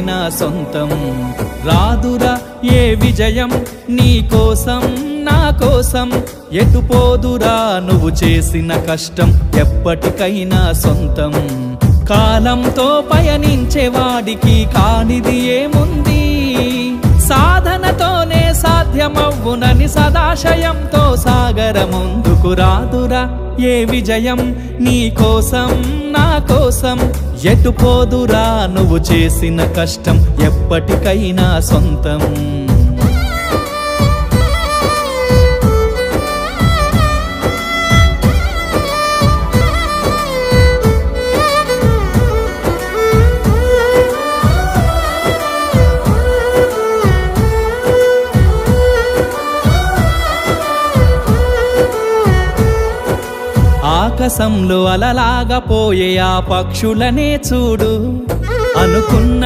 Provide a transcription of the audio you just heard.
నా సొంతం రాదురా ఏ విజయం నీ కోసం నా కోసం ఎటు పోదురా నువ్వు చేసిన కష్టం ఎప్పటికైనా సొంతం కాలంతో పయనించేవాడికి కానిది ఏముంది సాధనతోనే సాధ్యమవ్వునని సదాశయంతో సాగర ముందుకు రాదురా ఏ విజయం నీ కోసం నా కోసం ఎటు పోదురా నువ్వు చేసిన కష్టం ఎప్పటికైనా సొంతం ఆకాశంలో అలలాగా పోయే ఆ పక్షులనే చూడు అనుకున్న